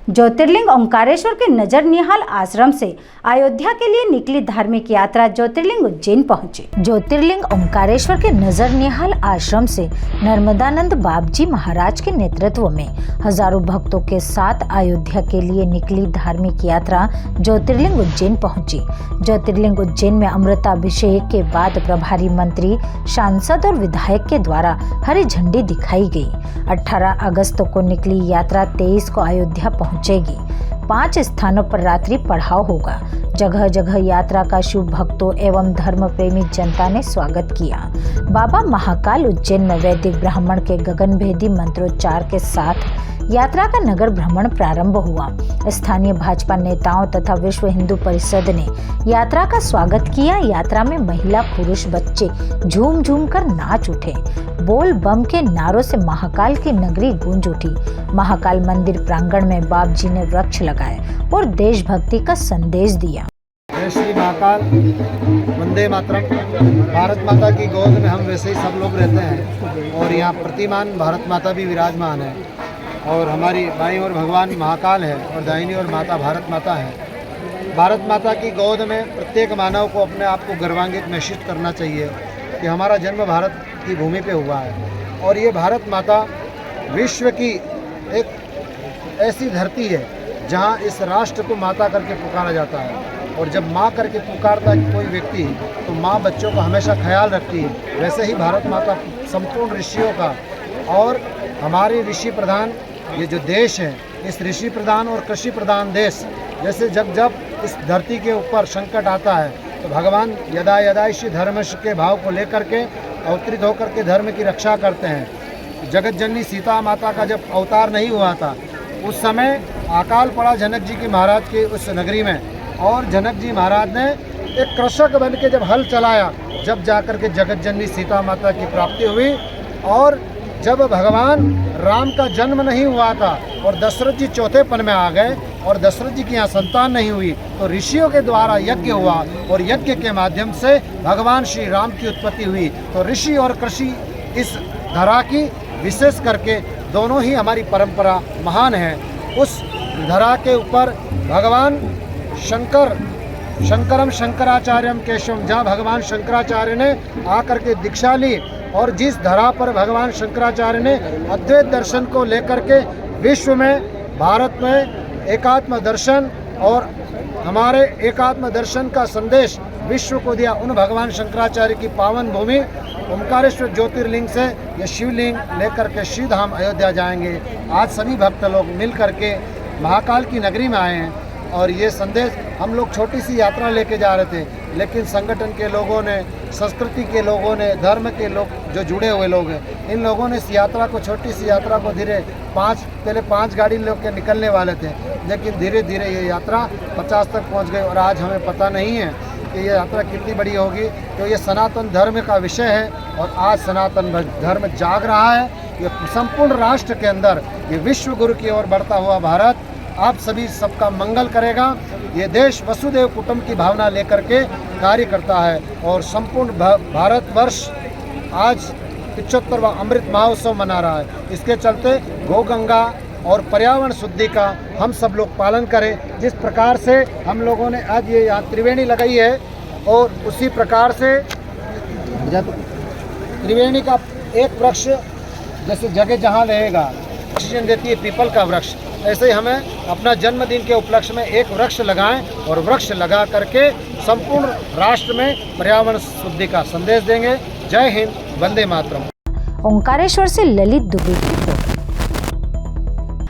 ज्योतिर्लिंग ओंकारेश्वर के नजर निहाल आश्रम से अयोध्या के लिए निकली धार्मिक यात्रा ज्योतिर्लिंग उज्जैन पहुंची। ज्योतिर्लिंग ओंकारेश्वर के नजर निहाल आश्रम से नर्मदानंद बाबजी महाराज के नेतृत्व में हजारों भक्तों के साथ अयोध्या के लिए निकली धार्मिक यात्रा ज्योतिर्लिंग उज्जैन पहुंची। ज्योतिर्लिंग उज्जैन में अमृताभिषेक के बाद प्रभारी मंत्री, सांसद और विधायक के द्वारा हरी झंडी दिखाई गई। 18 अगस्त को निकली यात्रा 23 को अयोध्या पहुंचेगी। 5 स्थानों पर रात्रि पड़ाव होगा। जगह जगह यात्रा का शुभ भक्तों एवं धर्म प्रेमी जनता ने स्वागत किया। बाबा महाकाल उज्जैन में वैदिक ब्राह्मण के गगनभेदी मंत्रोच्चार के साथ यात्रा का नगर भ्रमण प्रारंभ हुआ। स्थानीय भाजपा नेताओं तथा विश्व हिंदू परिषद ने यात्रा का स्वागत किया। यात्रा में महिला, पुरुष, बच्चे झूम झूम कर नाच उठे। बोल बम के नारों से महाकाल की नगरी गूंज उठी। महाकाल मंदिर प्रांगण में बाबजी ने वृक्ष लगाए और देशभक्ति का संदेश दिया। जय श्री महाकाल, वंदे मातरम। भारत माता की गोद में हम वैसे ही सब लोग रहते हैं और यहाँ प्रतिमान भारत माता भी विराजमान है और हमारी बाईं ओर भगवान महाकाल है और दाहिनी ओर माता भारत माता है। भारत माता की गोद में प्रत्येक मानव को अपने आप को गर्वान्वित महसूस करना चाहिए कि हमारा जन्म भारत की भूमि पे हुआ है और ये भारत माता विश्व की एक ऐसी धरती है जहाँ इस राष्ट्र को माता करके पुकारा जाता है और जब माँ करके पुकारता है कोई व्यक्ति तो माँ बच्चों का हमेशा ख्याल रखती है। वैसे ही भारत माता संपूर्ण ऋषियों का और हमारे ऋषि प्रधान ये जो देश है, इस ऋषि प्रधान और कृषि प्रधान देश, जैसे जब जब इस धरती के ऊपर संकट आता है तो भगवान यदा यदा इसी धर्मश के भाव को लेकर के अवतरित होकर के धर्म की रक्षा करते हैं। जगत जननी सीता माता का जब अवतार नहीं हुआ था उस समय अकाल पड़ा जनक जी की महाराज के उस नगरी में और जनक जी महाराज ने एक कृषक बन के जब हल चलाया, जब जाकर के जगत जननी सीता माता की प्राप्ति हुई। और जब भगवान राम का जन्म नहीं हुआ था और दशरथ जी चौथेपन में आ गए और दशरथ जी की यहाँ संतान नहीं हुई तो ऋषियों के द्वारा यज्ञ हुआ और यज्ञ के माध्यम से भगवान श्री राम की उत्पत्ति हुई। तो ऋषि और कृषि इस धरा की विशेष करके दोनों ही हमारी परंपरा महान है। उस धरा के ऊपर भगवान शंकरम शंकराचार्यम केशवम, जहाँ भगवान शंकराचार्य ने आकर के दीक्षा ली और जिस धरा पर भगवान शंकराचार्य ने अद्वैत दर्शन को लेकर के विश्व में, भारत में एकात्म दर्शन और हमारे एकात्म दर्शन का संदेश विश्व को दिया, उन भगवान शंकराचार्य की पावन भूमि ओंकारेश्वर ज्योतिर्लिंग से ये शिवलिंग लेकर के श्रीधाम अयोध्या जाएंगे। आज सभी भक्त लोग मिल करके महाकाल की नगरी में आए हैं और ये संदेश हम लोग छोटी सी यात्रा लेके जा रहे थे, लेकिन संगठन के लोगों ने, संस्कृति के लोगों ने, धर्म के लोग जो जुड़े हुए लोग हैं, इन लोगों ने इस यात्रा को, छोटी सी यात्रा को पहले 5 गाड़ी लोग के निकलने वाले थे, लेकिन धीरे धीरे ये यात्रा 50 तक पहुंच गई और आज हमें पता नहीं है कि ये यात्रा कितनी बड़ी होगी। तो ये सनातन धर्म का विषय है और आज सनातन धर्म जाग रहा है। ये संपूर्ण राष्ट्र के अंदर ये विश्व गुरु की ओर बढ़ता हुआ भारत आप सभी सबका मंगल करेगा। ये देश वसुदेव कुटुंब की भावना लेकर के कार्य करता है और संपूर्ण भारतवर्ष आज 75वां अमृत महोत्सव मना रहा है। इसके चलते गौ गंगा और पर्यावरण शुद्धि का हम सब लोग पालन करें। जिस प्रकार से हम लोगों ने आज ये यहाँ त्रिवेणी लगाई है और उसी प्रकार से त्रिवेणी का एक वृक्ष जैसे जगह जहाँ रहेगा ऑक्सीजन देती है पीपल का वृक्ष, ऐसे ही हमें अपना जन्मदिन के उपलक्ष्य में एक वृक्ष लगाएं और वृक्ष लगा करके संपूर्ण राष्ट्र में पर्यावरण शुद्धि का संदेश देंगे। जय हिंद, वंदे मातरम। ओंकारेश्वर से ललित दुबे की रिपोर्ट।